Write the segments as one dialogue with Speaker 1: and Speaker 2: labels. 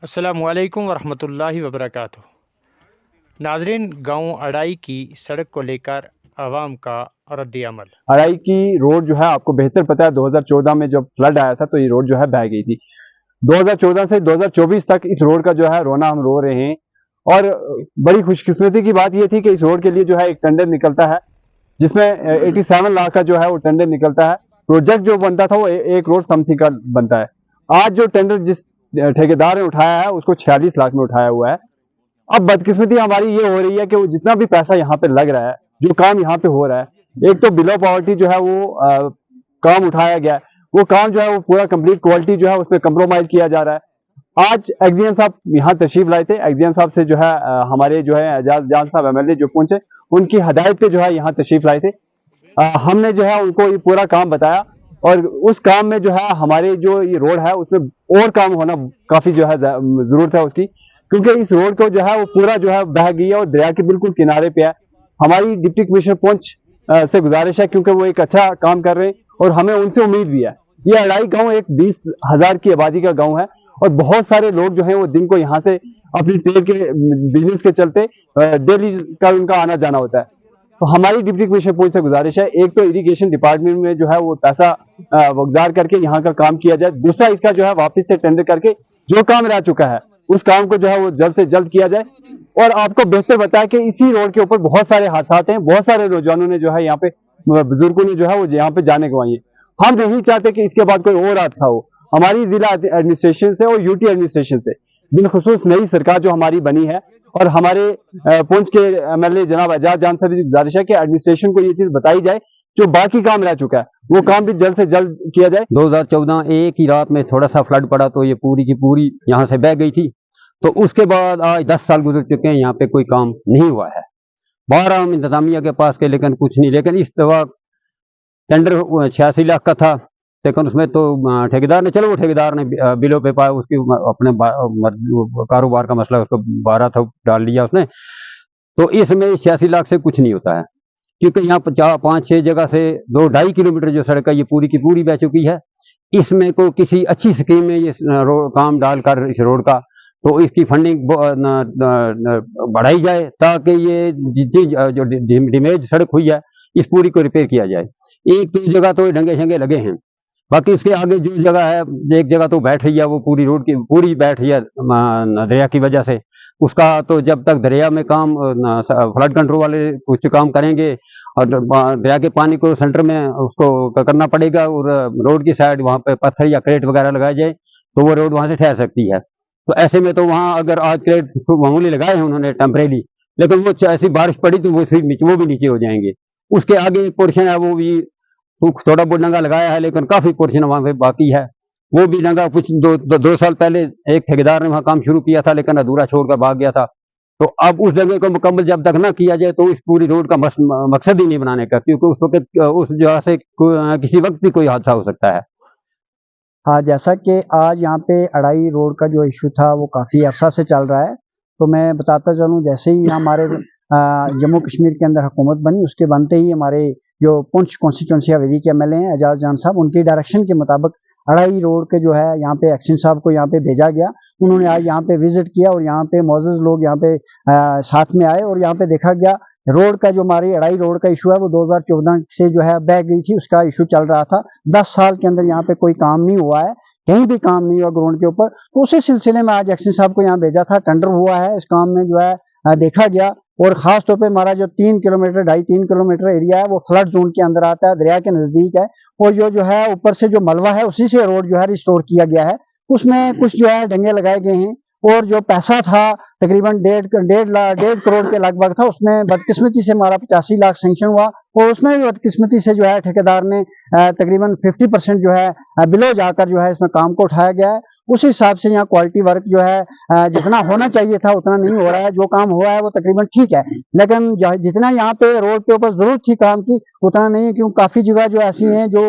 Speaker 1: अस्सलामुअलैकुम वरहमतुल्लाहि वबरकातुहू। नाज़रीन, गाँव अड़ाई की सड़क को लेकर आवाम का रद्द-ए-अमल।
Speaker 2: अड़ाई की रोड जो है आपको बेहतर पता है, 2014 में जब फ्लड आया था तो ये रोड जो है बह गई थी। 2014 से 2024 तक इस रोड का जो है रोना हम रो रहे हैं। और बड़ी खुशकिस्मती की बात ये थी कि इस रोड के लिए जो है एक टेंडर निकलता है, जिसमें 87 लाख का जो है वो टेंडर निकलता है। प्रोजेक्ट जो बनता था वो एक करोड़ समथिंग का बनता है। आज जो टेंडर जिस ठेकेदार ने उठाया है उसको 46 लाख में उठाया हुआ है। अब बदकिस्मती हमारी ये हो रही है कि वो जितना भी पैसा यहाँ पे लग रहा है, जो काम यहाँ पे हो रहा है, एक तो बिलो पॉवर्टी जो है वो काम उठाया गया है, वो काम जो है वो पूरा कंप्लीट क्वालिटी जो है उसमें कंप्रोमाइज किया जा रहा है। आज एक्जियन साहब यहाँ तशरीफ लाए थे। एक्जियन साहब से जो है हमारे जो है एजाज जान साहब एमएलए जो पहुंचे, उनकी हदायत पे जो है यहाँ तशरीफ लाए थे। हमने जो है उनको ये पूरा काम बताया और उस काम में जो है हमारे जो ये रोड है उसमें और काम होना काफी जो है जरूरत है उसकी, क्योंकि इस रोड को जो है वो पूरा जो है बह गई है और दरिया के बिल्कुल किनारे पे है। हमारी डिप्टी कमिश्नर पुंछ से गुजारिश है, क्योंकि वो एक अच्छा काम कर रहे हैं और हमें उनसे उम्मीद भी है। ये अड़ाई गांव एक 20,000 की आबादी का गांव है और बहुत सारे लोग जो है वो दिन को यहाँ से अपनी ट्रेड के बिजनेस के चलते डेली का उनका आना जाना होता है। तो हमारी डिप्टी कमिश्नर पुंछ से गुजारिश है, एक तो इरिगेशन डिपार्टमेंट में जो है वो पैसा वगजार करके यहाँ का काम किया जाए, दूसरा इसका जो है वापस से टेंडर करके जो काम रह चुका है उस काम को जो है वो जल्द से जल्द किया जाए। और आपको बेहतर बताया कि इसी रोड के ऊपर बहुत सारे हादसा हैं, बहुत सारे नौजवानों ने जो है यहाँ पे, बुजुर्गों ने जो है वो यहाँ पे जाने गंवाई है। हम नहीं चाहते कि इसके बाद कोई और हादसा हो। हमारी जिला एडमिनिस्ट्रेशन से और यूटी एडमिनिस्ट्रेशन से, बिलखुसूस नई सरकार जो हमारी बनी है और हमारे पुंछ के एमएलए जनाब एजाज जान साहब की गुजारिश है कि एडमिनिस्ट्रेशन को ये चीज बताई जाए, जो बाकी काम रह चुका है वो काम भी जल्द से जल्द किया जाए।
Speaker 3: 2014 एक ही रात में थोड़ा सा फ्लड पड़ा तो ये पूरी की पूरी यहाँ से बह गई थी। तो उसके बाद आज 10 साल गुजर चुके हैं, यहाँ पे कोई काम नहीं हुआ है। 12 हम इंतजामिया के पास के, लेकिन कुछ नहीं। लेकिन इस दफा टेंडर 86 लाख का था, लेकिन उसमें तो ठेकेदार ने, चलो वो ठेकेदार ने बिलों पे पाया, उसकी अपने कारोबार का मसला, उसको 12 था डाल लिया उसने। तो इसमें 86 लाख से कुछ नहीं होता है, क्योंकि यहाँ 5-6 जगह से 2-2.5 किलोमीटर जो सड़क है ये पूरी की पूरी बह चुकी है। इसमें को किसी अच्छी स्कीम में ये काम डालकर इस रोड का, तो इसकी फंडिंग बढ़ाई जाए, ताकि ये जितनी जो डैमेज सड़क हुई है इस पूरी को रिपेयर किया जाए। एक तो जगह तो डंगे शंगे लगे हैं, बाकी उसके आगे जो जगह है, एक जगह तो बैठ रही है, वो पूरी रोड की पूरी बैठ रही है दरिया की वजह से। उसका तो जब तक दरिया में काम फ्लड कंट्रोल वाले कुछ काम करेंगे और दरिया के पानी को सेंटर में उसको करना पड़ेगा, और रोड की साइड वहाँ पे पत्थर या क्रेट वगैरह लगाए जाए तो वो रोड वहाँ से ठहर सकती है। तो ऐसे में तो वहाँ अगर आज क्रेट मामूली लगाए हैं उन्होंने टेम्परेरी, लेकिन वो ऐसी बारिश पड़ी तो वो भी नीचे हो जाएंगे। उसके आगे एक पोर्शन है वो भी थोड़ा बहुत नंगा लगाया है, लेकिन काफी पोर्शन वहाँ पे बाकी है। वो भी नंगा कुछ 2 साल पहले एक ठेकेदार ने वहाँ काम शुरू किया था, लेकिन अधूरा छोड़कर भाग गया था। तो अब उस जगह को मुकम्मल जब तक ना किया जाए तो इस पूरी रोड का मकसद ही नहीं बनाने का, क्योंकि उस वक्त उस जगह से किसी वक्त भी कोई हादसा हो सकता है।
Speaker 4: हाँ, जैसा कि आज यहाँ पे अड़ाई रोड का जो इशू था वो काफ़ी अरसा से चल रहा है, तो मैं बताता चलूँ, जैसे ही हमारे जम्मू कश्मीर के अंदर हुकूमत बनी, उसके बनते ही हमारे जो पुंछ कॉन्स्टिट्यूंसी हवेली के एमएलए हैं एजाज जान साहब, उनकी डायरेक्शन के मुताबिक अड़ाई रोड के जो है यहाँ पे एक्शन साहब को यहाँ पे भेजा गया। उन्होंने आज यहाँ पे विजिट किया और यहाँ पे मौजूद लोग यहाँ पे साथ में आए और यहाँ पे देखा गया रोड का जो हमारी अड़ाई रोड का इशू है वो 2014 से जो है बह गई थी, उसका इशू चल रहा था। 10 साल के अंदर यहाँ पे कोई काम नहीं हुआ है, कहीं भी काम नहीं हुआ ग्राउंड के ऊपर। तो उसी सिलसिले में आज एक्शन साहब को यहाँ भेजा था, टेंडर हुआ है, इस काम में जो है देखा गया। और खास तौर पे हमारा जो 3 किलोमीटर 2.5-3 किलोमीटर एरिया है वो फ्लड जोन के अंदर आता है, दरिया के नजदीक है, और जो है ऊपर से जो मलबा है उसी से रोड जो है रिस्टोर किया गया है। उसमें कुछ जो है ढंगे लगाए गए हैं और जो पैसा था तकरीबन 1.5 करोड़ के लगभग था, उसमें बदकिस्मती से हमारा 85 लाख सेंक्शन हुआ और उसमें भी बदकिस्मती से जो है ठेकेदार ने तकरीबन 50% जो है बिलो जाकर जो है इसमें काम को उठाया गया है। उस हिसाब से यहाँ क्वालिटी वर्क जो है जितना होना चाहिए था उतना नहीं हो रहा है। जो काम हुआ है वो तकरीबन ठीक है, लेकिन जितना यहाँ पे रोड के ऊपर जरूरत थी काम की उतना नहीं है, क्योंकि काफी जगह जो ऐसी हैं जो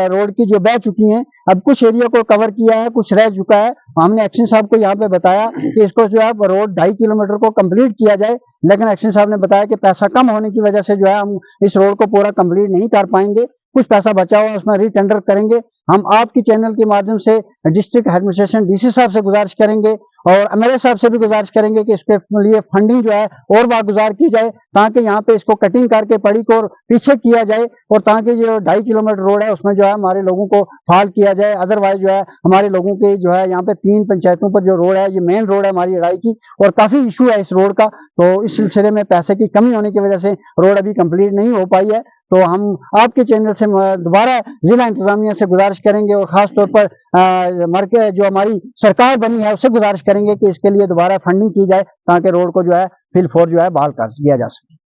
Speaker 4: रोड की जो बह चुकी हैं। अब कुछ एरिया को कवर किया है, कुछ रह चुका है। हमने एक्शन साहब को यहाँ पे बताया कि इसको जो है रोड 2.5 किलोमीटर को कंप्लीट किया जाए, लेकिन एक्शन साहब ने बताया कि पैसा कम होने की वजह से जो है हम इस रोड को पूरा कंप्लीट नहीं कर पाएंगे, कुछ पैसा बचा हुआ उसमें रीटेंडर करेंगे। हम आपकी चैनल के माध्यम से डिस्ट्रिक्ट एडमिनिस्ट्रेशन डीसी साहब से गुजारिश करेंगे और एमएलए साहब से भी गुजारिश करेंगे कि इसके लिए फंडिंग जो है और बागुजार की जाए, ताकि यहाँ पे इसको कटिंग करके पड़ी को पीछे किया जाए और ताकि जो 2.5 किलोमीटर रोड है उसमें जो है हमारे लोगों को फाल किया जाए। अदरवाइज जो है हमारे लोगों के जो है यहाँ पे 3 पंचायतों पर जो रोड है, ये मेन रोड है हमारी अड़ाई की, और काफी इशू है इस रोड का। तो इस सिलसिले में पैसे की कमी होने की वजह से रोड अभी कंप्लीट नहीं हो पाई है। तो हम आपके चैनल से दोबारा जिला इंतजामिया से गुजारिश करेंगे और खास तौर पर मरके जो हमारी सरकार बनी है उससे गुजारिश करेंगे कि इसके लिए दोबारा फंडिंग की जाए, ताकि रोड को जो है फिल फोर जो है बहाल कर दिया जा सके।